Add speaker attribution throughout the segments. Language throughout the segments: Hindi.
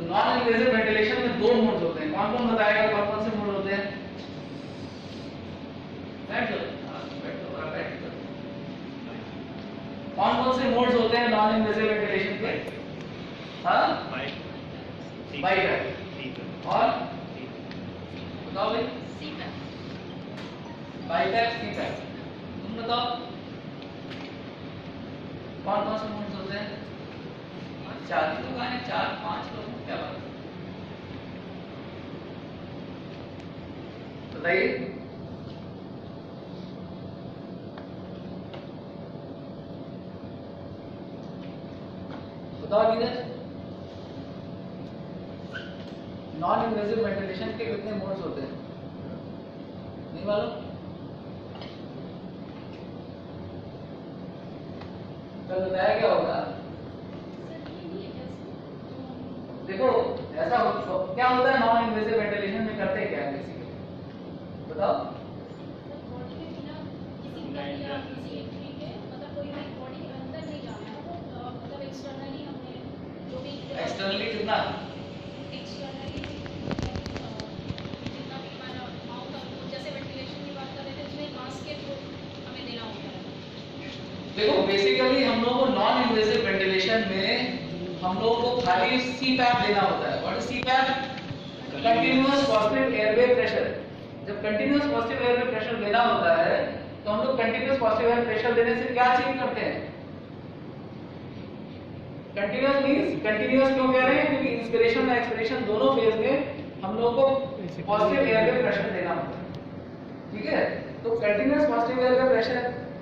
Speaker 1: नॉन इन्वेसिव वेंटिलेशन में दो मोड्स होते हैं, कौन कौन बताएगा कौन कौन से मोड होते हैं? कौन कौन से मोड्स होते हैं नॉन इन्वेसिव वेंटिलेशन के? हाँ, बाइपैप और बताओ भाई, बाइपैप सीपैप, तुम बताओ कौन कौन से मोड्स होते हैं? चार ही तो कहा है, 4-5 लोग, क्या बात है, बताइए। बताओ नीरज, नॉन इन्वेसिव वेंटिलेशन के कितने मोड्स होते हैं? नहीं मालूम? कल बताया क्या होगा? देखो ऐसा क्या होता है नॉन इन्वेसिव वेंटिलेशन में, करते क्या है बेसिकली, बताओ। एक्सटर्नली कितना?
Speaker 2: एक्सटर्नली जितना भी हमारा माउथ आपको जैसे वेंटिलेशन की बात कर रहे थे उसमें मास्क के थ्रू हमें देना होता है।
Speaker 1: देखो बेसिकली हम लोगों को नॉन इन्वेसिव वेंटिलेशन में हम लोगों को खाली सीपैप देना होता है। What is CPAP? Continuous positive airway pressure. जब कंटीन्यूअस पॉजिटिव एयरवे प्रेशर देना होता है तो हम लोग कंटीन्यूअस पॉजिटिव एयर प्रेशर देने से क्या अचीव करते हैं? कंटीन्यूअस मींस कंटीन्यूअस क्यों कह रहे हैं? क्योंकि इंस्पिरेशन और एक्सपिरेशन दोनों फेज में हम लोग को पॉजिटिव एयरवे प्रेशर देना होता है, ठीक है। तो कंटीन्यूअस पॉजिटिव एयरवे प्रेशर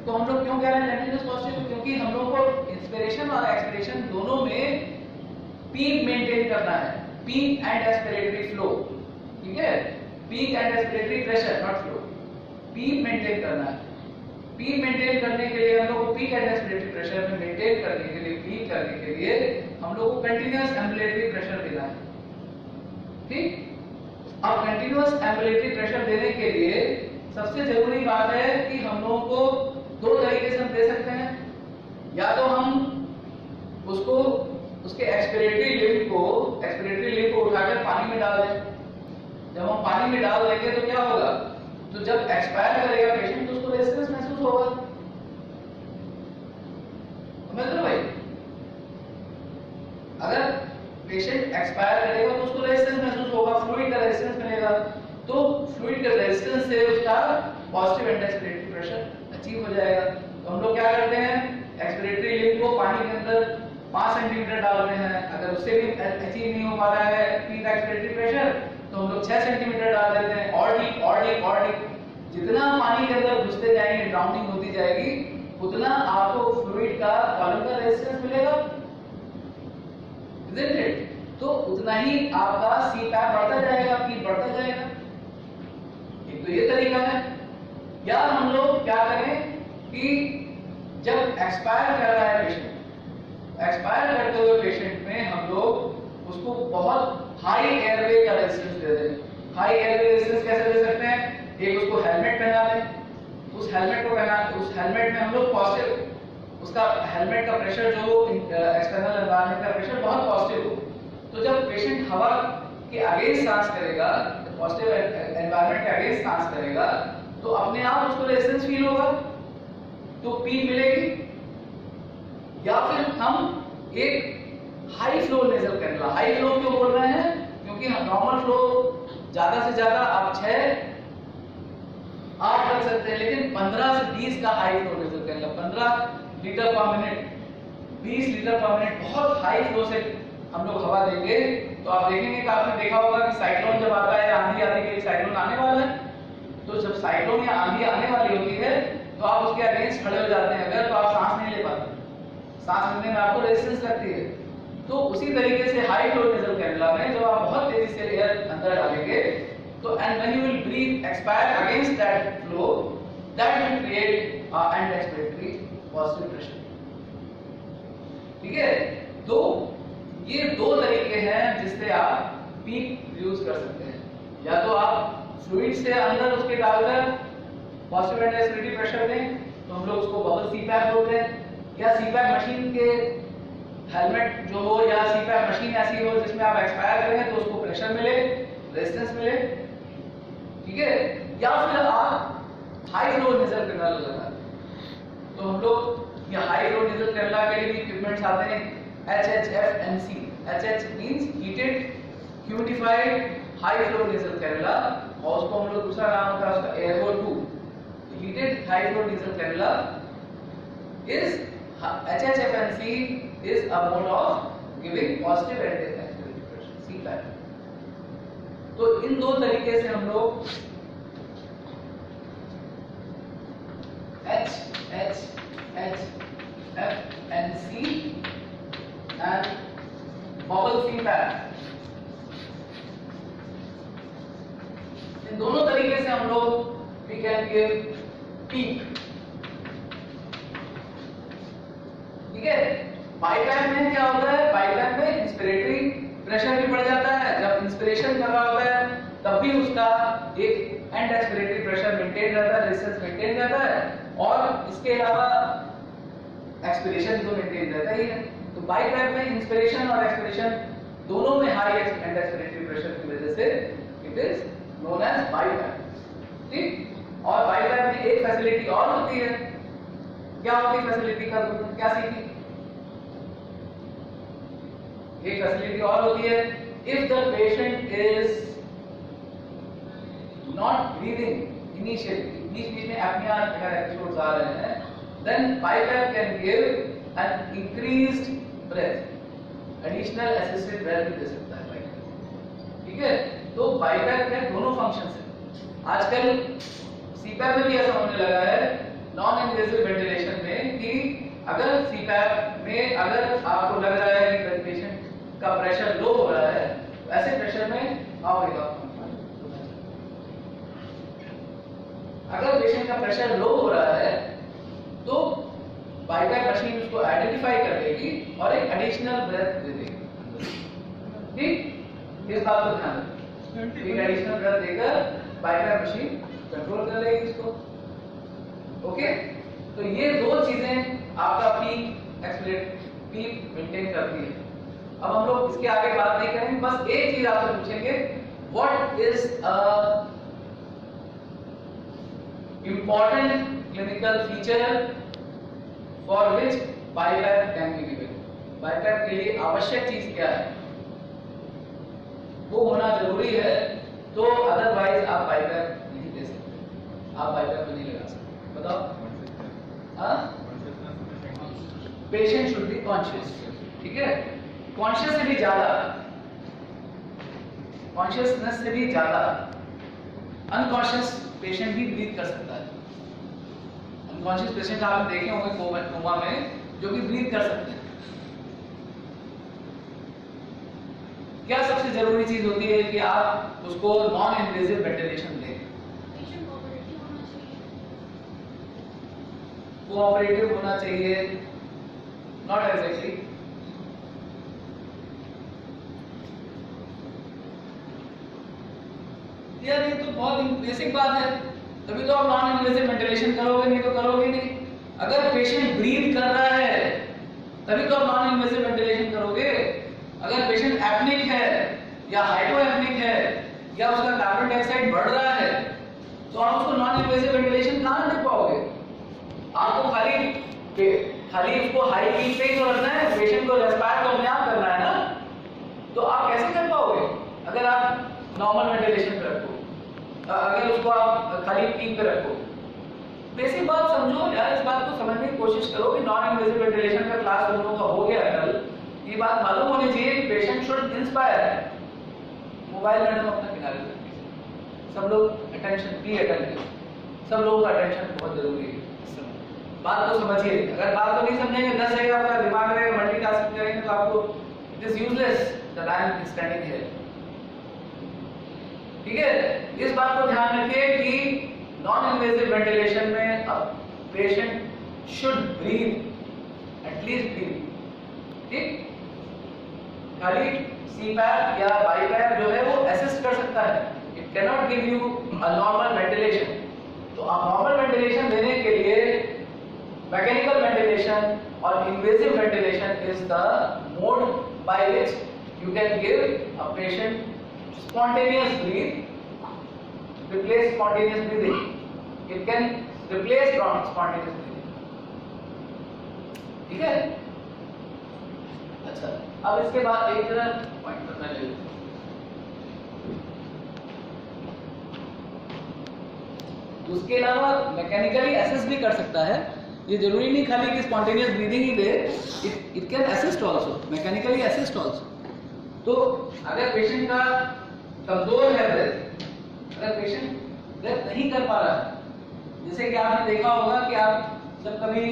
Speaker 1: तो हम लोग क्यों कह रहे हैं कंटीन्यूअस पॉजिटिव? क्योंकि हम लोग को इंस्पिरेशन और एक्सपिरेशन दोनों में पीक मेंटेन करना है, पीक एंड एस्पिरेटरी फ्लो, ठीक है। Peak end expiratory pressure not flow, peak maintain करना है। पीक मेंटेन करने के लिए हम लोग को पीक एंड एस्पिरेटरी प्रेशर में मेंटेन करने के लिए, पीक करने के लिए हम लोग को कंटीन्यूअस एम्बुलेटरी प्रेशर देना है, ठीक। अब कंटीन्यूअस एम्बुलेटरी प्रेशर देने के लिए सबसे जरूरी बात है कि हम लोगों को दो तरीके से हम दे सकते हैं। या तो हम उसको उसके एक्सपिरेटरी लिंब को उठाकर पानी में डाल दें। जब हम पानी में डाल देंगे तो क्या होगा? तो जब एक्सपायर करेगा पेशेंट तो उसको रेजिस्टेंस महसूस होगा, समझ लो भाई। अगर पेशेंट एक्सपायर करेगा तो उसको रेजिस्टेंस महसूस होगा, फ्लूइड का रेजिस्टेंस मिलेगा, तो फ्लूइड के रेजिस्टेंस से उसका positive end expiratory pressure achieve हो जाएगा। तो हम लोग क्या करते हैं? एक्सपिरेटरी लिंब को पानी के अंदर 5 सेंटीमीटर डालते हैं। अगर उससे भी अचीव नहीं हो पा रहा है पीक एक्सपिरेटरी प्रेशर तो हम लोग 6 सेंटीमीटर डाल देते हैं। और डीप जितना पानी के अंदर घुसते जाएंगे, ड्राउनिंग होती जाएगी, उतना आपको फ्लूइड का कॉलम का रेजिस्टेंस मिलेगा, isn't it? तो उतना ही आपका सीपैप बढ़ता जाएगा, पीक बढ़ता जाएगा। एक तो ये तरीका है। या हम लोग क्या करें कि जब एक्सपायर कर रहा है पेशेंट, एक्सपायर करते हुए पेशेंट में हम लोग उसको बहुत हाई एयरवे का रेजिस्टेंस दे दें। हाई एयरवे रेजिस्टेंस कैसे दे सकते हैं? एक उसको हेलमेट पहना दें, उस हेलमेट में हम लोग पॉजिटिव, उसका हेलमेट का प्रेशर जो एक्सटर्नल एनवायरनमेंट का प्रेशर बहुत पॉजिटिव हो, तो जब पेशेंट हवा के अगेंस्ट सांस करेगा, पॉजिटिव एनवायरनमेंट के अगेंस्ट सांस करेगा, तो अपने आप उसको रेजिस्टेंस फील होगा, तो पीक मिलेगी। या फिर हम एक high flow nasal cannula, high flow क्यों बोल रहे हैं? क्योंकि नॉर्मल फ्लो ज्यादा से ज्यादा आप 6-8 रख सकते हैं, लेकिन 15 से 20 का high flow nasal cannula, 15 litre पर मिनट, 20 लीटर पर मिनट, बहुत हाई फ्लो से हम लोग हवा देंगे। तो आप देखेंगे कि आपने देखा होगा कि साइक्लोन जब आता है, आंधी आती है, साइक्लोन आने वाला है, तो जब साइक्लोन या आंधी आने वाली होती है तो आप उसके अगेंस्ट खड़े हो जाते हैं। अगर तो आप सांस नहीं ले पाते, सांस लेने में आपको रेजिस्टेंस लगती है। तो उसी तरीके से हाई फ्लो नेजल कैनुला में जब आप बहुत तेजी से एयर अंदर डालेंगे तो and when you will breathe expire against that flow, that will create end expiratory positive pressure, ठीक है। तो ये दो तरीके हैं जिससे आप पीक यूज कर सकते हैं। या तो आप फ्लूइड से अंदर उसके डालकर पॉजिटिव एंड एक्सपिरेटरी प्रेशर दें, तो हम लोग उसको बबल सीपैप बोलते हैं। या सीपैप मशीन के हेलमेट जो हो या सीपैप मशीन ऐसी हो जिसमें आप एक्सपायर करें तो उसको प्रेशर मिले, रेजिस्टेंस मिले, ठीक है। या फिर आप हाई फ्लो नेजल कैनुला लगाते हैं, तो हम लोग ये हाई फ्लो नेजल कैनुला के लिए भी इक्विपमेंट्स आते हैं HHFNC। HH means heated humidified high flow nasal cannula, और उसको हम लोग दूसरा नाम होता है उसका एयरबो 2। Heated high flow nasal cannula is HHFNC is a mode of giving positive anti-expiratory pressure, CPAP। तो इन दो तरीके से हम लोग HHFNC and bubble CPAP, इन दोनों तरीके से हम लोग we can give peak, ठीक है। बाईपैप में क्या होता है, बाईपैप में इंस्पिरेटरी प्रेशर भी बढ़ जाता है, जब इंस्पिरेशन कर रहा होता है तब भी उसका एक एंड एक्सपिरेटरी प्रेशर मेंटेन रहता है, रेजिस्टेंस मेंटेन रहता है, और इसके अलावा एक्सपिरेशन तो मेंटेन रहता ही है। तो बाईपैप में इंस्पिरेशन और एक्सपिरेशन दोनों में हाई एंड एक्सपिरेटरी प्रेशर की वजह से it is known as BiPAP, ठीक। और बाईपैप में एक फैसिलिटी और होती है, क्या होती है फैसिलिटी का, क्या सीखी, एक फैसिलिटी और होती है, if the patient is not breathing initially, बीच में एपनिया अगर एपिसोड्स आ रहे हैं, then BiPAP can give an increased breath, additional assisted breath भी दे सकता है बाईपैप, ठीक है। तो बाईपैप के दोनों फंक्शंस हैं। आजकल सीपैप में भी ऐसा होने लगा है नॉन इन्वेसिव वेंटिलेशन में कि अगर सीपैप में अगर आपको लग रहा है कि पेशेंट का प्रेशर लो हो रहा है, तो ऐसे प्रेशर में आओगे, अगर पेशेंट का प्रेशर लो हो रहा है तो बाईपैप मशीन उसको आइडेंटिफाई कर लेगी और एक एडिशनल ब्रेथ दे देगी, ठीक। इस बात को ध्यान रखें, एक एडिशनल ब्रेथ देकर बाईपैप मशीन कंट्रोल कर लेगी इसको, ओके। तो ये दो चीजें आपका पीक मेंटेन करती है। अब हम लोग इसके आगे बात नहीं करेंगे, बस एक चीज आपसे पूछेंगे, what is a important clinical feature for which BiPAP can be given, BiPAP के लिए आवश्यक चीज क्या है, वो होना जरूरी है, तो अदरवाइज आप BiPAप नहीं दे सकते, आप BiPAप नहीं लगा सकते। बताओ, हाँ, पेशेंट शुड बी कॉन्शियस, ठीक है। कॉन्शियस से भी ज्यादा, कॉन्शियसनेस से भी ज्यादा अनकॉन्शियस पेशेंट भी ब्रीथ कर सकता है। अनकॉन्शियस पेशेंट आपने देखे होंगे कोमा में जो कि ब्रीथ कर सकते हैं। क्या सबसे जरूरी चीज होती है कि आप उसको नॉन इन्वेसिव वेंटिलेशन दें, कोऑपरेटिव होना चाहिए, नॉट एग्जैक्टली, यार ये तो बहुत बेसिक बात है, तभी तो आप नॉन इन्वेसिव वेंटिलेशन करोगे, नहीं तो करोगे नहीं। अगर पेशेंट ब्रीथ कर रहा है तभी तो आप नॉन इन्वेसिव वेंटिलेशन करोगे। अगर पेशेंट एपनिक है या हाइपोएपनिक है या उसका कार्बन डाइऑक्साइड बढ़ रहा है तो आप उसको नॉन इन्वेसिव वेंटिलेशन कहां दे पाओगे। आपको खाली उसको हाई पीक पे ही तो रखना है, पेशेंट को रेस्पायर तो अपने आप करना है ना, तो आप कैसे कर पाओगे अगर आप नॉर्मल वेंटिलेशन पे रखो, अगर उसको आप खाली पीक पे रखो। बेसिक बात समझो यार, इस बात को समझने की कोशिश करो कि नॉन इन्वेसिव वेंटिलेशन का क्लास हम लोगों का हो गया कल, ये बात मालूम होनी चाहिए कि patient should inspire. Mobile madam अपना किनारे रखिए, सब लोग अटेंशन, बी अटेंटिव, सब लोगों का अटेंशन बहुत जरूरी है। बात को समझिए, अगर बात को नहीं समझेंगे, 10 जगह आपका दिमाग रहेगा, मल्टीटास्किंग करेंगे तो आपको it is useless that I am standing here, ठीक है। इस बात को ध्यान रखिए कि नॉन इन्वेसिव वेंटिलेशन में patient should breathe, at least breathe, ठीक। खाली सीपैप या बाईपैप जो है वो असिस्ट कर सकता है, it can not give you a normal ventilation. तो आप नॉर्मल वेंटिलेशन देने के लिए Mechanical ventilation or invasive ventilation is the mode by which you can give a patient spontaneous breathe, replace spontaneous breathing. It can replace spontaneous breathing. ठीक है? अच्छा, अब इसके बाद एक जरा पॉइंट करना ले लेते हैं। उसके अलावा मैकेनिकली असेस भी कर सकता है, ये जरूरी नहीं खाली कि spontaneous breathing he they, it can assist also, mechanically assist also. तो अगर पेशेंट का कमजोर है ब्रेथ, अगर पेशेंट ब्रेथ नहीं कर पा रहा है, जैसे कि आपने देखा होगा कि आप जब कभी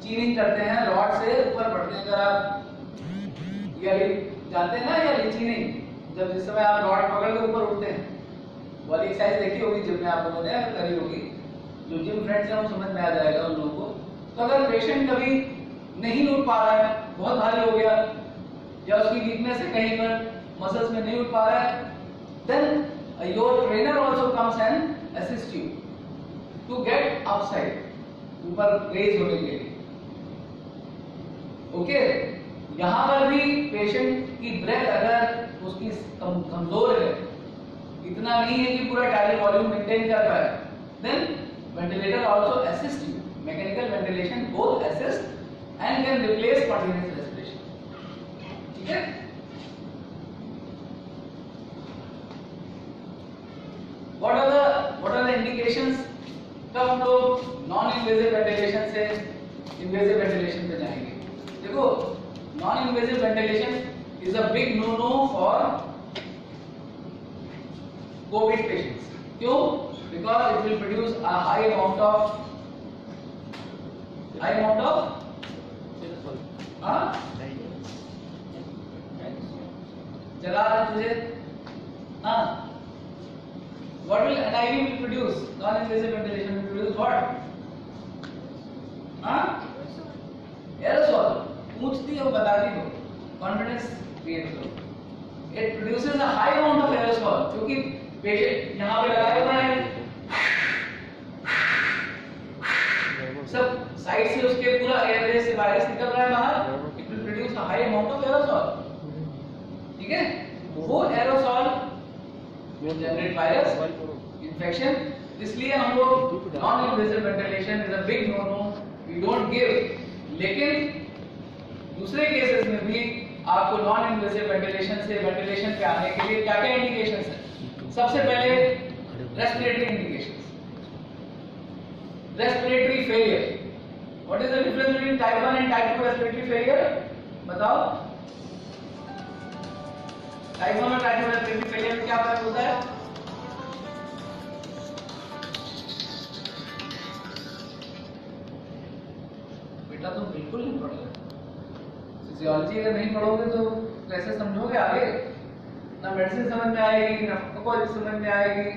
Speaker 1: चीनिंग करते हैं रॉड से ऊपर बढ़ते हैं, अगर आप ये जानते हैं ना, या चीनिंग जब जिस समय आप रॉड पकड़ के ऊपर उठते हैं वाली एक्सरसाइज देखी होगी जिम में, आप लोगों ने करी होगी, जो जिम फ्रेंड्स हैं वो समझ में आ जाएगा उन लोगों को। तो अगर पेशेंट कभी नहीं उठ पा रहा है, बहुत भारी हो गया, या उसकी वीकनेस है कहीं पर मसल्स में नहीं उठ पा रहा है, then your trainer also comes and assist you to get upside, ऊपर रेज होने के लिए। ओके, यहाँ पर भी पेशेंट की ब्रेथ अगर उसकी कमजोर है, इतना नहीं है कि पूरा टाइल वॉल्यूम मेंटेन कर पाए, then ventilator also assist you, mechanical ventilation both assist and can replace spontaneous respiration. ठीक है? What are the indications? कब हम लोग नॉन इन्वेसिव वेंटिलेशन से इन्वेसिव वेंटिलेशन पे जाएंगे? देखो, non invasive ventilation is a big no no for COVID patients. क्यों? Because it will produce a high amount of जला रहा तुझे? हाँ. What will NIV will produce? Non-invasive ventilation will produce what? हाँ? Aerosol. पूछती हो, बताती हो. Confidence create करो. It produces a high amount of aerosol, क्योंकि पेशेंट यहाँ पे लगाए हुआ है, सब साइड से उसके पूरा एयरवे से वायरस निकल रहा है बाहर, it will produce a high amount of aerosol. ठीक है? वो aerosol will generate virus infection, इसलिए हम लोग non invasive ventilation is a big no no, we don't give. लेकिन दूसरे केसेस में भी आपको नॉन इन्वेसिव वेंटिलेशन से वेंटिलेशन पे आने के लिए क्या क्या इंडिकेशंस है? सबसे पहले respiratory indications, respiratory failure. What is the difference between type 1 and type 2 respiratory failure? बताओ, टाइप 1 और टाइप 2 रेस्पिरेटरी फेलियर में क्या फर्क होता है? बेटा तुम बिल्कुल नहीं पढ़ रहे, फिजियोलॉजी अगर नहीं पढ़ोगे तो कैसे समझोगे आगे? ना मेडिसिन समझ में आएगी, ना फार्माकोलॉजी समझ में आएगी,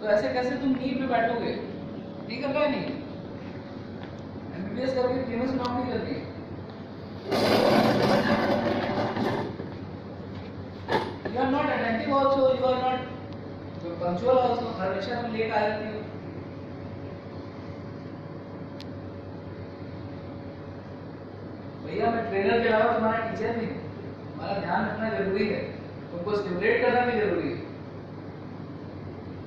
Speaker 1: तो ऐसे कैसे तुम नींद में बैठोगे? नहीं करना है, नहीं एमबीबीएस करके क्लिनिक्स नौकरी करनी है। You are not attentive also, you are not punctual also, हमेशा तुम लेट आ जाती हो। भैया मैं ट्रेनर के अलावा तुम्हारा टीचर नहीं हूँ, हमारा ध्यान रखना जरूरी है, तुमको स्टिमुलेट करना भी जरूरी है।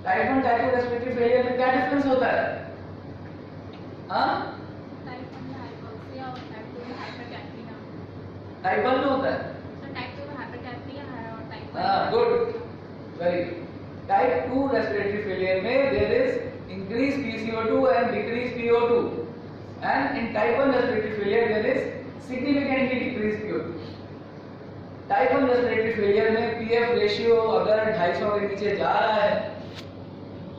Speaker 1: टाइप 1 टाइप 2 रेस्पिरेटरी फेलियर में क्या डिफरेंस होता है? हाँ?
Speaker 2: टाइप 1 में हाइपोक्सिया और टाइप 2 में हाइपरकैप्निया।
Speaker 1: टाइप 1 में होता है?
Speaker 2: तो टाइप 2 में हाइपरकैप्निया है और टाइप 1
Speaker 1: हाँ, good, very good. Type 2 respiratory failure में there is increase PCO2 and decrease PO2, and in type 1 respiratory failure there is significantly decrease PO2। Type 1 respiratory failure में PF रेशियो अगर 250 के नीचे जा रहा है,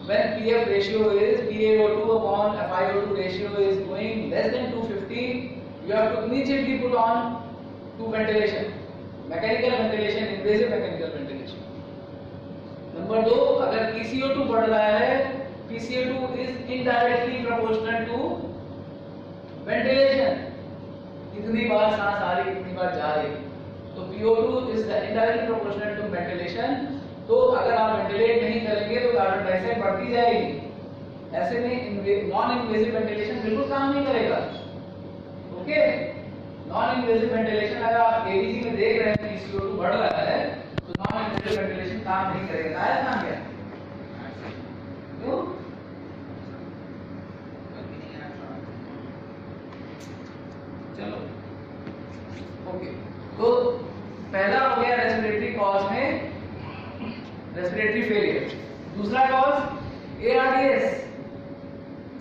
Speaker 1: when PF ratio is PaO2 upon FiO2 ratio is going less than 250, you have to immediately put on to ventilation, mechanical ventilation, invasive mechanical ventilation. Number 2, अगर PCO2 बढ़ रहा है, PCO2 is indirectly proportional to ventilation, इतनी बार सांस आ रही, इतनी बार जा रही, तो PO2 is indirectly proportional to ventilation। तो अगर आप वेंटिलेट नहीं करेंगे तो कार्बन डाइऑक्साइड बढ़ती जाएगी, ऐसे में नॉन इन्वेजिव वेंटिलेशन बिल्कुल काम नहीं करेगा। ओके, नॉन इन्वेजिव वेंटिलेशन अगर आप एबीजी में देख रहे हैं कि CO2 बढ़ रहा है तो नॉन इन्वेजिव वेंटिलेशन काम नहीं करेगा। आया काम क्या? क्यों? चलो ओके, तो पहला हो गया रेस्पिरेटरी कॉज में रेस्पिरेटरी फेलियर। दूसरा कॉज ARDS,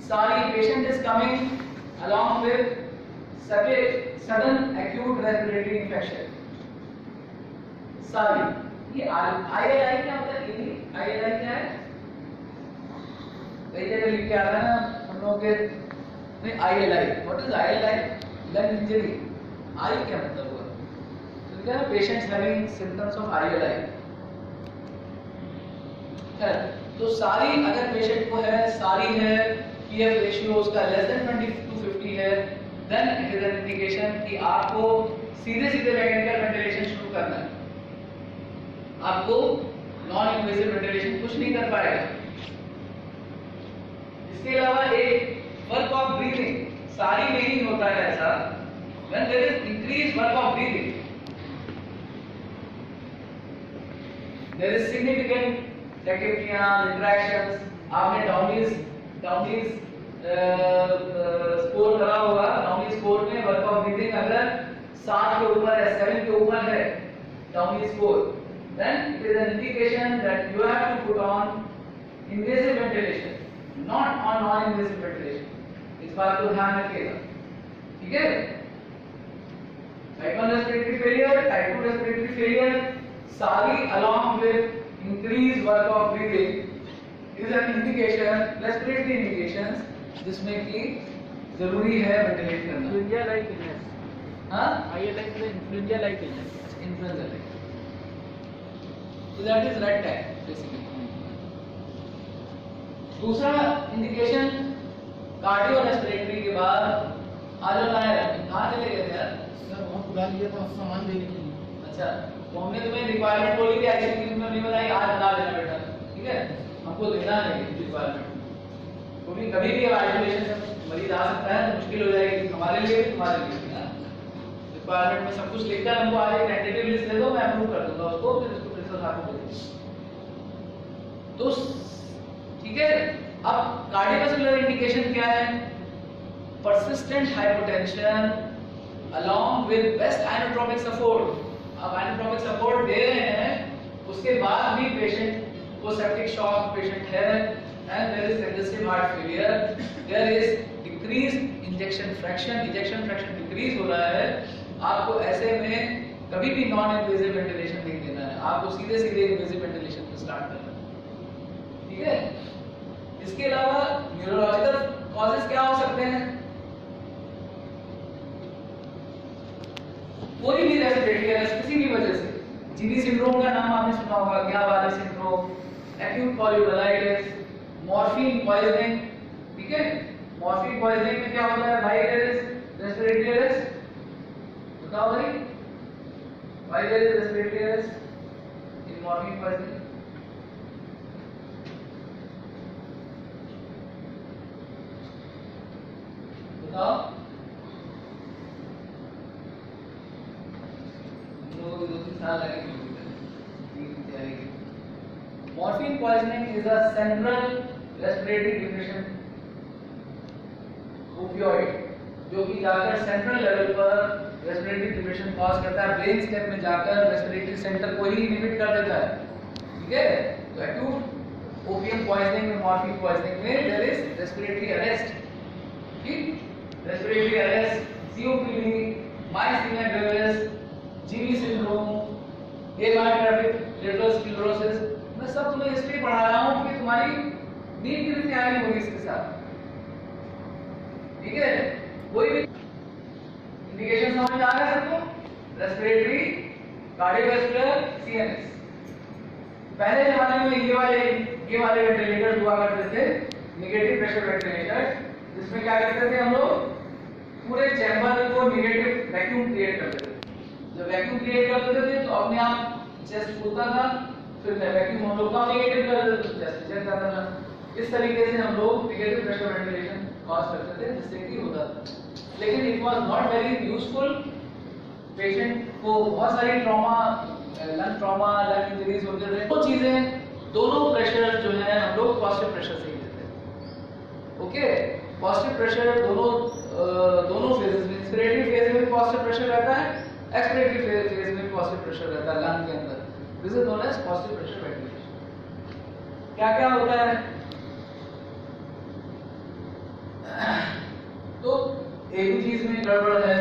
Speaker 1: सारी patient is coming along with sudden acute respiratory infection। सारी ये ILI क्या होता है? ILI क्या है? कई जगह लिख के आ रहा है ना हम लोग के नहीं ILI, what is ILI? Lung injury. I क्या मतलब हुआ? तो क्या है, patients having symptoms of ILI। है तो सारी अगर पेशेंट को है, सारी है, PF रेशियो उसका लेस देन 20/50 है, then it is an indication कि आपको सीधे सीधे मैकेनिकल वेंटिलेशन शुरू करना है। आपको नॉन इन्वेजिव वेंटिलेशन कुछ नहीं कर पाएगा। इसके अलावा एक वर्क ऑफ ब्रीथिंग, सारी में ही होता है ऐसा, when there is increased work of breathing, there is significant tachypnea, retractions। आपने डाउनीज स्कोर करा होगा, डाउनीज स्कोर में वर्क ऑफ ब्रीथिंग अगर 7 के ऊपर है, 7 के ऊपर है डाउनीज score, then it is an indication that you have to put on invasive ventilation, not on non-invasive ventilation। इस बात को ध्यान रखिएगा, ठीक है? Type 1 respiratory failure, type 2 respiratory failure, सारी along with increased work of breathing is an indication, respiratory indications जिसमें कि जरूरी है वेंटिलेट करना।
Speaker 3: इन्फ्लुएंजा लाइक इलनेस,
Speaker 1: हाँ
Speaker 3: ILI मतलब influenza like illness,
Speaker 1: influenza like, so that is red tag basically। दूसरा इंडिकेशन कार्डियो रेस्पिरेटरी के बाद आलो नायर, कहाँ चले गए थे यार?
Speaker 4: सर वहाँ बुला लिया था सामान देने के लिए।
Speaker 1: अच्छा, तो हमने तुम्हें रिक्वायरमेंट बोली थी ICU में नहीं बताई, आज बता देना बेटा, ठीक है? हमको देना है रिक्वायरमेंट, क्योंकि कभी भी आइसोलेशन में मरीज आ सकता है तो मुश्किल हो जाएगी हमारे लिए भी तुम्हारे लिए भी। रिक्वायरमेंट में सब कुछ लिखकर हमको आज एक टेंटेटिव लिस्ट दे दो, मैं अप्रूव कर दूंगा उसको, फिर उसको प्रिंसिपल साहब को दे दूंगा। तो ठीक है, अब कार्डियोवैस्कुलर इंडिकेशन क्या है? persistent hypotension along with best inotropic support। अब inotropic support दे रहे हैं, उसके बाद भी पेशेंट को सेप्टिक शॉक पेशेंट है and there is congestive heart failure, there is decreased injection fraction, ejection fraction decrease हो रहा है, आपको ऐसे में कभी भी नॉन इन्वेजिव वेंटिलेशन नहीं देना है, आपको सीधे सीधे इन्वेजिव वेंटिलेशन को स्टार्ट करना है, ठीक है? इसके अलावा न्यूरोलॉजिकल कॉजेस क्या हो सकते हैं? कोई भी रेस्पिरेटरी इलनेस किसी भी वजह से, जीबी सिंड्रोम का नाम आपने सुना होगा, ग्यावाली सिंड्रोम, एक्यूट पॉलीवालाइटिस, मॉर्फिन पॉइजनिंग, ठीक है? मॉर्फिन पॉइजनिंग में क्या होता है? भाई देयर इज रेस्पिरेटरी इलनेस, बताओ भाई, भाई there is respiratory illness in morphine poisoning. बताओ, Morphine poisoning is a central respiratory depression opioid जो कि जाकर सेंट्रल लेवल पर रेस्पिरेटरी डिप्रेशन कॉज करता है, ब्रेन स्टेम में जाकर रेस्पिरेटरी सेंटर को ही इनहिबिट कर देता है, ठीक है? तो एक्यूट ओपियम पॉइजनिंग में, मॉर्फिन पॉइजनिंग में देयर इज रेस्पिरेटरी अरेस्ट, ठीक? Respiratory arrest, COPD, myasthenia gravis, GB syndrome, amyotrophic lateral sclerosis, मैं सब तुम्हें इसलिए पढ़ा रहा हूं कि तुम्हारी नीट की भी तैयारी होगी इसके साथ, ठीक है? कोई भी इंडिकेशन समझ आ रहा है सबको? Respiratory, cardiovascular, CNS। पहले जमाने में ये वाले वेंटिलेटर हुआ करते थे, नेगेटिव प्रेशर वेंटिलेटर, जिसमें क्या करते थे हम लोग? पूरे चैम्बर को नेगेटिव वैक्यूम क्रिएट करते थे। जब वैक्यूम क्रिएट करते थे तो अपने आप चेस्ट फूलता था, फिर वैक्यूम हम लोग का नेगेटिव कर देते थे, चेस्ट चेक करता था, इस तरीके से हम लोग नेगेटिव प्रेशर वेंटिलेशन कॉज करते थे जिससे कि होता था। लेकिन it was not very useful. Patient को बहुत सारी ट्रॉमा, लंग इंजरीज होते थे। वो चीजें दोनों प्रेशर जो है हम लोग पॉजिटिव प्रेशर से ही देते हैं। ओके, पॉजिटिव प्रेशर दोनों फेजेस में, इंस्पिरेटरी फेज में पॉजिटिव प्रेशर रहता है, एक्सपिरेटरी फेज में पॉजिटिव प्रेशर रहता है लंग के अंदर। This is known as positive pressure ventilation. क्या क्या होता है? तो एक ही चीज में गड़बड़ है,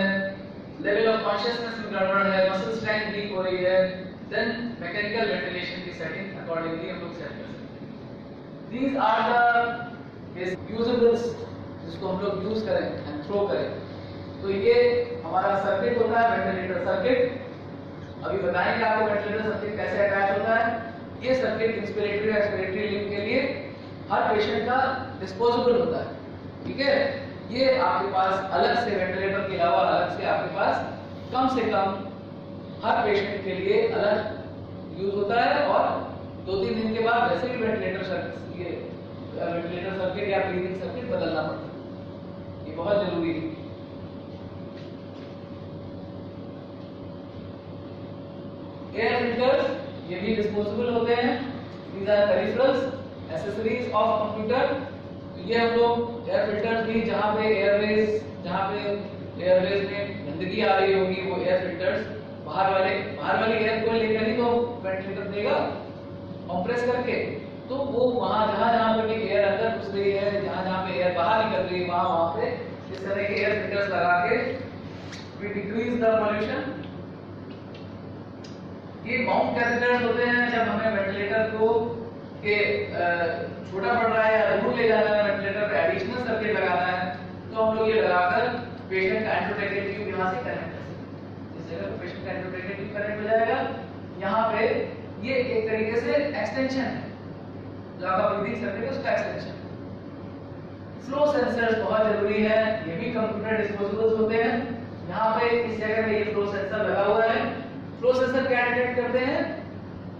Speaker 1: लेवल ऑफ कॉन्शियसनेस में गड़बड़ है, मसल स्ट्रेंथ वीक हो रही है, देन मैकेनिकल वेंटिलेशन की सेटिंग अकॉर्डिंगली हम लोग सेट कर सकते हैं। दीज आर द यूजेबल्स जिसको हम लोग यूज करें एंड थ्रो करें। तो ये हमारा सर्किट होता है, वेंटिलेटर सर्किट। अभी बताएंगे आपको वेंटिलेटर सर्किट कैसे अटैच होता है। ये सर्किट इंस्पिरेटरी और एक्सपिरेटरी लिंब के लिए हर पेशेंट का डिस्पोजेबल होता है, ठीक है। ये आपके पास अलग से वेंटिलेटर के अलावा अलग से आपके पास कम से कम हर पेशेंट के लिए अलग यूज होता है, और 2-3 दिन के बाद वैसे भी वेंटिलेटर सर्किट या ब्रीदिंग सर्किट बदलना पड़ता है। ये बहुत जरूरी है। एयर फिल्टर्स ये भी डिस्पोजेबल होते हैं। These are peripherals accessories of computer. ये हम लोग एयर फिल्टर्स भी जहाँ पे एयरवेज में गंदगी आ रही होगी वो एयर फिल्टर्स बाहर वाली एयर को लेकर ही तो वेंटिलेटर देगा कंप्रेस करके। तो वो जहाँ पे भी एयर अंदर घुस रही है, जहाँ पे एयर बाहर निकल रही है, वहाँ पे इस तरह के एयर फिल्टर्स लगा के वी डिक्रीज द पॉल्यूशन। ये माउंट कैथेटर्स होते हैं। जब हमें वेंटिलेटर को के छोटा पड़ रहा है या दूर ले जाना है, वेंटिलेटर पे एडिशनल सर्किट लगाना है, तो हम लोग ये लगाकर पेशेंट का एंडोट्रैकियल ट्यूब यहाँ से कनेक्ट कर सकते हैं। जिस जगह पे पेशेंट का एंडोट्रैकियल ट्यूब कनेक्ट हो जाएगा, यहाँ पे ये एक तरीके से एक्सटेंशन है, जो आपका ब्रीदिंग सर्किट है उसका एक्सटेंशन। फ्लो सेंसर्स बहुत जरूरी है। ये भी कंप्यूटर डिस्पोजेबल्स होते हैं। यहाँ पे इस जगह पे ये फ्लो सेंसर लगा हुआ है। फ्लो सेंसर क्या डिटेक्ट करते हैं?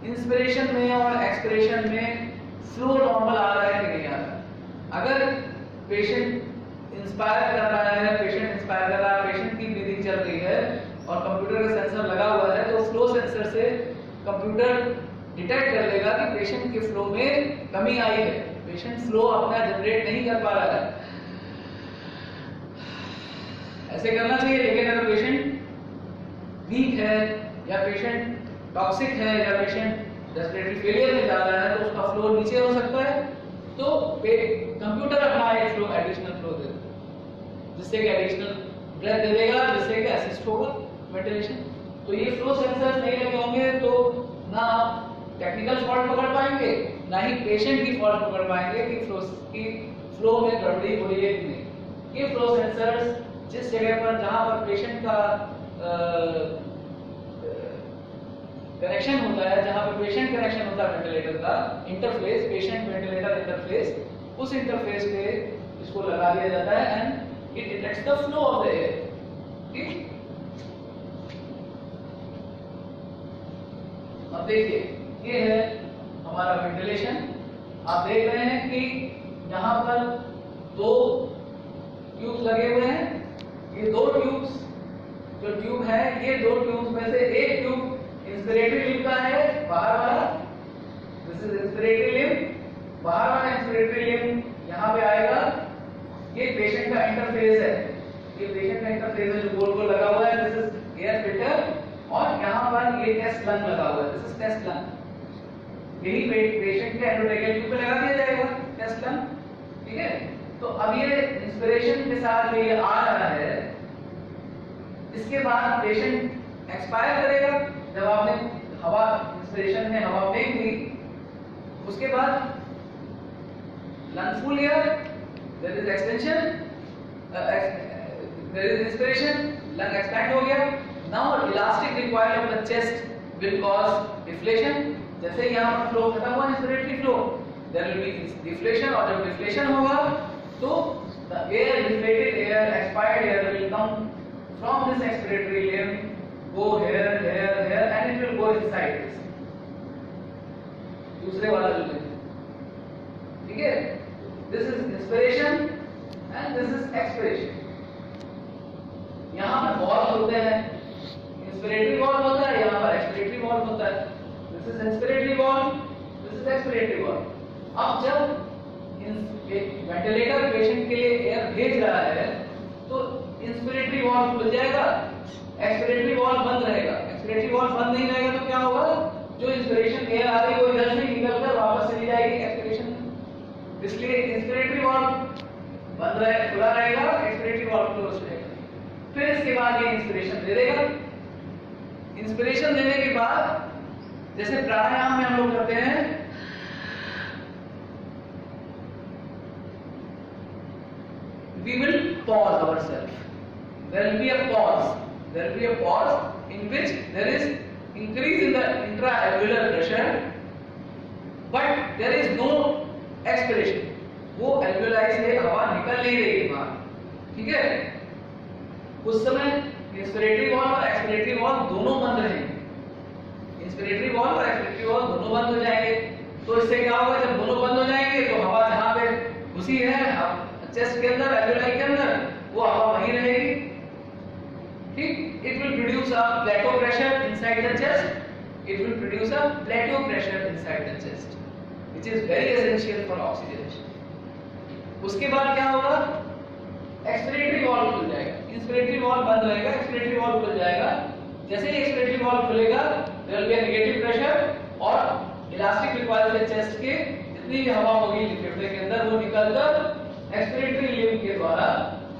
Speaker 1: इंस्पिरेशन में और एक्सपिरेशन में फ्लो नॉर्मल आ रहा है कि नहीं आ रहा। अगर पेशेंट इंस्पायर कर रहा है, पेशेंट की ब्रीदिंग चल रही है और कंप्यूटर का सेंसर लगा हुआ है, तो फ्लो सेंसर से कंप्यूटर डिटेक्ट कर लेगा कि पेशेंट के फ्लो में कमी आई है, पेशेंट फ्लो अपना जनरेट नहीं कर पा रहा है। ऐसे करना चाहिए। लेकिन अगर पेशेंट वीक है या पेशेंट टॉक्सिक है या पेशेंट रेस्पिरेटरी फेलियर में जा रहा है, तो उसका फ्लो नीचे हो सकता है। तो कंप्यूटर अपना एक फ्लो एडिशनल फ्लो दे देगा, जिससे कि एडिशनल ब्रेथ दे देगा, जिससे कि असिस्ट होगा वेंटिलेशन। तो ये फ्लो सेंसर्स नहीं लगे होंगे तो ना टेक्निकल फॉल्ट पकड़ पाएंगे, ना ही पेशेंट की फॉल्ट पकड़ पाएंगे कि फ्लो में गड़बड़ी हो रही है कि नहीं। ये फ्लो सेंसर्स जिस जगह पर जहां पर पेशेंट का कनेक्शन होता है, जहां पे पेशेंट कनेक्शन होता है वेंटिलेटर का इंटरफेस, पेशेंट वेंटिलेटर इंटरफेस, उस इंटरफेस पे इसको लगा दिया जाता है and it detects the flow of the air. ठीक, अब देखिए ये है हमारा वेंटिलेशन। आप देख रहे हैं कि यहाँ पर 2 ट्यूब्स लगे हुए हैं। ये 2 ट्यूब्स जो ट्यूब है, ये 2 ट्यूब्स में से एक ट्यूब इंस्पिरेटरी लिंब का है, बाहर वाला, दिस इज इंस्पिरेटरी लिंब। बाहर वाला इंस्पिरेटरी लिंब यहाँ पे आएगा। ये पेशेंट का इंटरफेस है, ये पेशेंट का इंटरफेस है जो गोल गोल लगा हुआ है, दिस इज एयर फिल्टर। और यहाँ पर ये टेस्ट लंग लगा हुआ है, दिस इज टेस्ट लंग। यही पेशेंट के एंडोट्रैकियल ट्यूब पे लगा दिया जाएगा टेस्ट लंग, ठीक है। तो अब ये इंस्पिरेशन के साथ जो ये आ रहा है, इसके बाद पेशेंट एक्सपायर करेगा। जब आपने हवा इंस्पिरेशन में हवा फेंक दी, उसके बाद lung full air, there is extension, there is inspiration, lung expand हो गया। Now elastic required of the chest will cause deflation. जैसे ही यहाँ पर फ्लो खत्म हुआ inspiratory flow, there will be deflation, और जब डिफ्लेशन होगा तो the air, deflated air, expired air will come from this expiratory limb, go here and it will go inside this दूसरे वाला जो limb, ठीक है, this is inspiration and this is expiration. यहाँ पे वॉल्व होते हैं, इंस्पिरेटरी वॉल्व होता है, यहाँ पर एक्सपिरेटरी वॉल्व होता है। This is inspiratory valve, this is expiratory valve. अब जब वेंटिलेटर पेशेंट के लिए एयर भेज रहा है तो इंस्पिरेटरी वॉल्व खुल जाएगा, एक्सपिरेटरी वॉल्व बंद रहेगा। एक्सपिरेटरी वॉल्व बंद नहीं रहेगा तो क्या होगा, जो इंस्पिरेशन एयर आ रही है वो इधर से निकलकर वापस चली जाएगी एक्सपिरेशन में। इसलिए इंस्पिरेटरी वॉल्व बंद रहे, खुला रहेगा, एक्सपिरेटरी वॉल्व क्लोज रहेगा। फिर इसके बाद ये इंस्पिरेशन दे देगा। इंस्पिरेशन देने के बाद जैसे प्राणायाम में हम लोग करते हैं, we will pause ourselves. There will be a pause. There will be a pause in which there is increase in the intra-alveolar pressure, but there is no expiration. वो alveoli से हवा निकल नहीं रही बाहर, ठीक है? उस समय इंस्पिरेटरी वॉल्व और एक्सपिरेटरी वॉल्व दोनों बंद रहेंगे। इंस्पिरेटरी वॉल्व और एक्सपिरेटरी वॉल्व दोनों बंद हो जाएंगे। तो इससे क्या होगा, जब दोनों बंद हो जाएंगे तो हवा जहाँ पे घुसी है चेस्ट के अंदर, एल्वेओलाई के अंदर, वो हवा वहीं रहेगी। ठीक, it will produce a plateau pressure inside the chest, it will produce a plateau pressure inside the chest which is very essential for oxygenation. उसके बाद क्या होगा, एक्सपिरेटरी वॉल्व खुल जाएगा, इंस्पिरेटरी वॉल्व बंद रहेगा, एक्सपिरेटरी वॉल्व खुल जाएगा। जैसे ही एक्सपिरेटरी वॉल्व खुलेगा there will be a negative pressure और इलास्टिक रिकॉइल से चेस्ट के जितनी भी हवा होगी फेफड़े के अंदर वो निकलकर एक्सपिरेटरी लिम्ब के द्वारा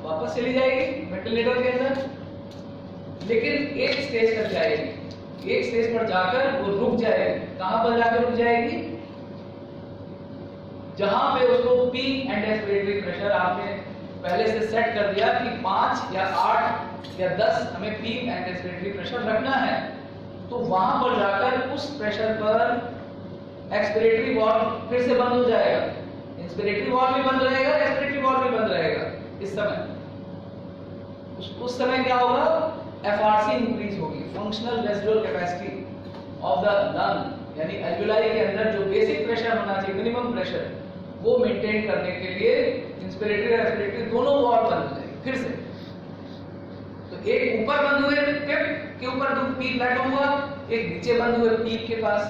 Speaker 1: वापस चली जाएगी वेंटिलेटर के अंदर। लेकिन एक स्टेज तक जाएगी, एक स्टेज पर जाकर वो रुक जाएगी। कहां पर जाकर रुक जाएगी, जहां पे उसको पीक एंड एक्सपिरेटरी प्रेशर आपने पहले से सेट कर दिया कि 5 या 8 या 10 हमें पीक एंड एक्सपिरेटरी प्रेशर रखना है। तो वहां पर जाकर उस प्रेशर पर एक्सपिरेटरी वॉल्व फिर से बंद हो जाएगा, इंस्पिरेटरी वॉल्व भी बंद रहेगा, एक्सपिरेटरी वॉल्व भी बंद रहेगा। इस समय उस समय क्या होगा, एफआरसी इंक्रीज होगी, functional residual capacity of the lung, यानी एल्वेओलाई के अंदर जो बेसिक प्रेशर होना चाहिए, मिनिमम प्रेशर, वो मेंटेन करने के लिए इंस्पिरेटरी और एक्सपिरेटरी दोनों वॉल्व बंद हो जाएंगे फिर से। तो एक ऊपर बंद हुए टिप के ऊपर जो पीक प्लेटो हुआ, एक नीचे बंद हुए पीक के पास।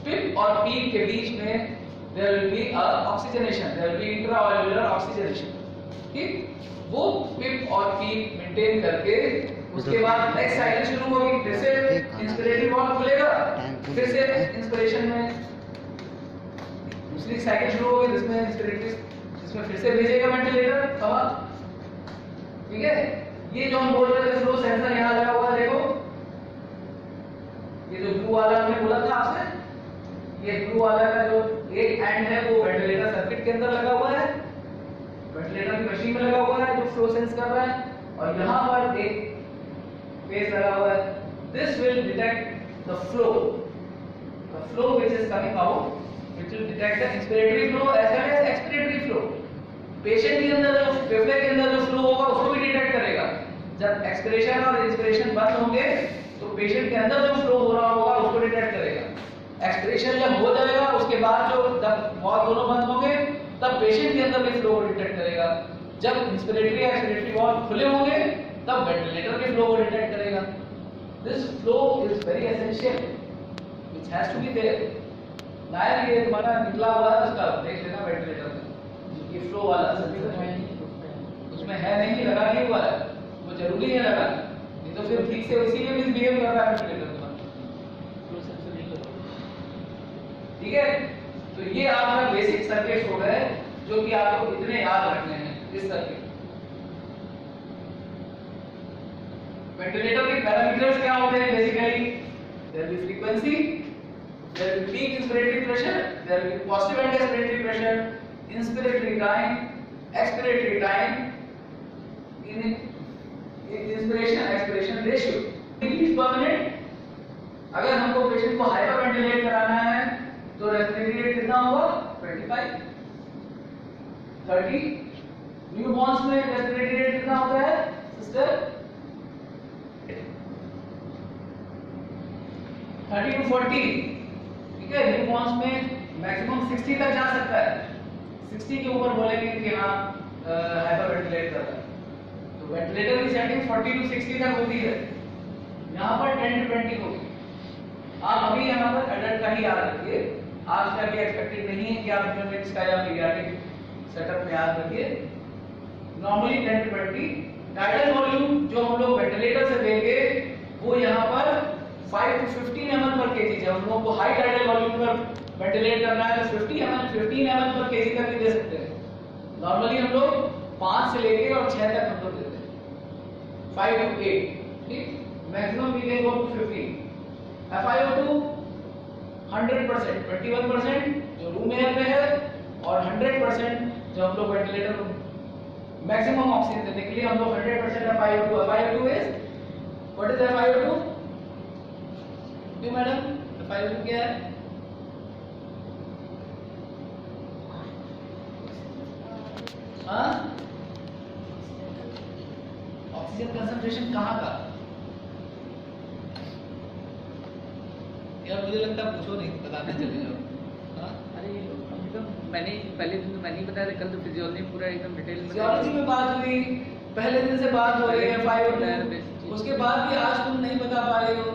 Speaker 1: टिप और पीक के बीच में there will be a oxygenation, there will be intra-alveolar oxygenation, ठीक? वो पिप और पीक मेंटेन करके उसके बाद नेक्स्ट साइकिल शुरू होगी, फिर से इंस्पिरेटरी वॉल्व खुलेगा, फिर से इंस्पिरेशन में दूसरी साइकिल शुरू होगी जिसमें इंस्पिरेटरी, जिसमें फिर से भेजेगा वेंटिलेटर हवा, ठीक है? ये जो हम बोल रहे थे फ्लो सेंसर यहाँ लगा हुआ है, देखो ये जो ब्लू वाला हमने बोला था आपसे, ये ब्लू वाला का जो एक एंड है वो वेंटिलेटर सर्किट के अंदर लगा हुआ है, वेंटिलेटर की मशीन में लगा हुआ है जो फ्लो सेंस कर रहा है, और यहाँ पर एक फेस लगा हुआ है। This will detect the flow which is coming out, which will detect the inspiratory flow as well as expiratory flow. Patient के अंदर जो फेफड़े के अंदर जो फ्लो होगा उसको भी डिटेक्ट करेगा। जब एक्सपिरेशन और इंस्पिरेशन बंद होंगे तो पेशेंट के अंदर जो फ्लो हो रहा होगा उसको डिटेक्ट करेगा। एक्सपिरेशन जब हो जाएगा उसके बाद जो जब वॉल्व दोनों बंद होंगे तब पेशेंट के अंदर भी फ्लो को डिटेक्ट करेगा। जब इंस्पिरेटरी या एक्सपिरेटरी वॉल्व खुले होंगे तब वेंटिलेटर के फ्लो को डिटेक्ट करेगा। This flow is very essential which has to be there. Nair ये तुम्हारा निकला हुआ है उसका देख लेना वेंटिलेटर में, ये फ्लो वाला उसमें है नहीं, लगा नहीं हुआ है, वो जरूरी है लगा, नहीं तो फिर ठीक से इसीलिए मिसबिहेव कर रहा है वेंटिलेटर तुम्हारा, ठीक है? तो ये आपका बेसिक सर्किट हो गए जो कि आपको इतने याद रखने हैं। इस सर्किट वेंटिलेटर के पैरामीटर्स क्या होते हैं basically, there will be frequency, there will be peak inspiratory pressure, there will be positive end expiratory pressure, inspiratory time, expiratory time, in inspiration expiration ratio degrees पर मिनट। अगर हमको पेशेंट को हाइपर वेंटिलेट कराना है तो रेस्पिरेटरी रेट कितना होगा 25, 30। न्यूबॉर्न्स में रेस्पिरेटरी रेट कितना होता है सिस्टर 30 to 40, ठीक है? न्यूबॉर्न्स में मैक्सिमम 60 तक जा सकता है, 60 के ऊपर बोलेंगे कि हाँ हाइपर वेंटिलेट कर रहा है, तो वेंटिलेटर की सेटिंग 40 to 60 तक होती है, यहाँ पर 10 to 20 होगी। आप अभी यहाँ पर एडल्ट का ही याद रखिए, आज का भी एक्सपेक्टेड नहीं है कि आप न्यूमेटिक्स का या पीडियाट्रिक सेटअप में याद रखिए। Normally 10 to 20। टाइडल वॉल्यूम जो हम लोग वेंटिलेटर से देंगे वो यहाँ पर 5 to 15 ml पर केजी है। हम लोग को हाई टाइडल वॉल्यूम पर वेंटिलेट करना है तो 15 ml पर केजी तक भी दे सकते हैं। नॉर्मली हम लोग 5 से लेके और 6 तक हम लोग देते हैं, 5 to 8, ठीक। Maximum we can go to 15। FiO2 100%, 21% जो रूम एयर में है और 100% जो हम लोग वेंटिलेटर में मैक्सिमम ऑक्सीजन देने के लिए हम लोग 100% FiO2। FiO2 is what is FiO2? क्यों मैडम FiO2 क्या है? हाँ, ऑक्सीजन कंसंट्रेशन कहाँ का? यार मुझे लगता है पूछो नहीं, बताने चले जाओ। हाँ,
Speaker 3: अरे एकदम मैंने पहले दिन मैंने ही बताया था, कल तो फिजियोलॉजी पूरा एकदम डिटेल में
Speaker 1: फिजियोलॉजी में बात हुई, पहले दिन से बात हो रही है FiO2, उसके बाद भी आज तुम नहीं बता पा रहे हो।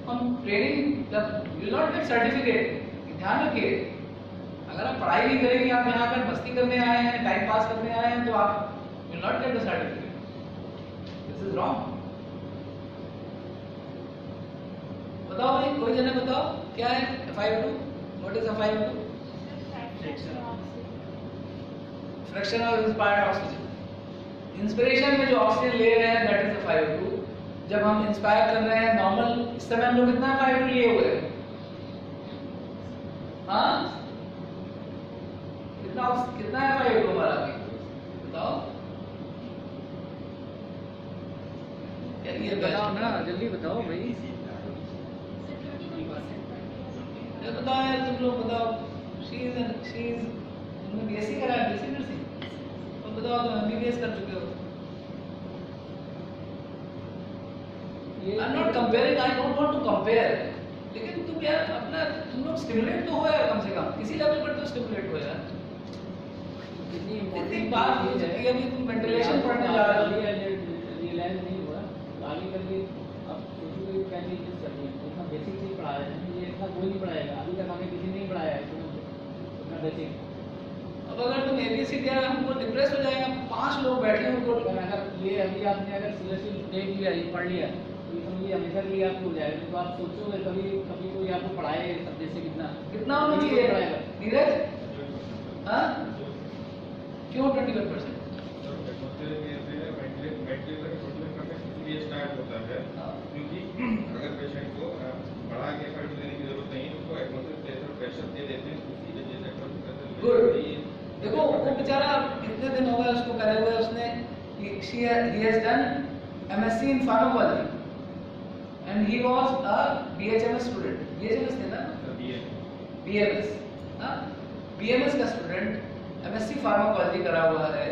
Speaker 1: हम training you not gate certificate, ध्यान रखिए। अगर आप पढ़ाई नहीं करेंगे, आप यहाँ पर मस्ती करने आए हैं, टाइम पास करने आए हैं, तो आप will not get the certificate. This is wrong. बताओ भाई, कोई जने बताओ क्या है FiO2? What is FiO2? Fraction of inspired oxygen. Inspiration में जो ऑक्सीजन ले रहे हैं दैट इज FiO2। जब हम इंस्पायर कर रहे हैं नॉर्मल, इस समय हम लोग कितना FiO2 लिए हुए हैं? हाँ, कितना है FiO2 हमारा अभी बताओ?
Speaker 3: ये बताओ ना, जल्दी बताओ भाई।
Speaker 1: ये बताओ यार, तुम लोग बताओ। शी इज तुमने बीएससी करा है, बीएससी नर्सिंग, तो बताओ तुम एमबीबीएस कर चुके हो। I am not comparing, I don't want to compare, लेकिन तुम यार अपना तुम लोग स्टिमुलेट तो हो यार, कम से कम किसी लेवल पर तो स्टिमुलेट हो यार। इतनी बात हो चुकी है, अभी तुम वेंटिलेशन पढ़ने जा रहे हो,
Speaker 3: रियलाइज नहीं हुआ आगे करके। अब सोचो क्या चीज करनी है, इतना बेसिक चीज पढ़ा है, ये इतना कोई नहीं पढ़ाएगा, अभी तक हमें किसी ने नहीं पढ़ाया है इतना बेसिक।
Speaker 1: अब अगर तुम एबीसी दिया हमको डिप्रेस हो जाएगा, 5 लोग बैठे हैं उनको।
Speaker 3: अगर ये अभी आपने अगर सीरियसली देख लिया, ये पढ़ लिया, तो ये समझिए हमेशा के लिए आपको हो जाएगा। तो आप सोचोगे कभी कभी कोई आपको पढ़ाए सब्जेक्ट से
Speaker 1: कितना होना चाहिए नीरज? हाँ, क्यों 21%?
Speaker 5: स्टार्ट होता है क्योंकि अगर पेशेंट को बढ़ा के एफर्ट देने की जरूरत नहीं है, उसको एटमॉस्फेयर प्रेशर दे देते हैं, उसकी वजह से एटमॉस्फेयर
Speaker 1: गुड। देखो वो बेचारा कितने दिन हो गए उसको करे हुए, उसने he has done MSc in pharmacology and he was a BHMS student। BHMS थे ना? BMS। हाँ, BMS का स्टूडेंट MSc फार्माकोलॉजी करा हुआ है,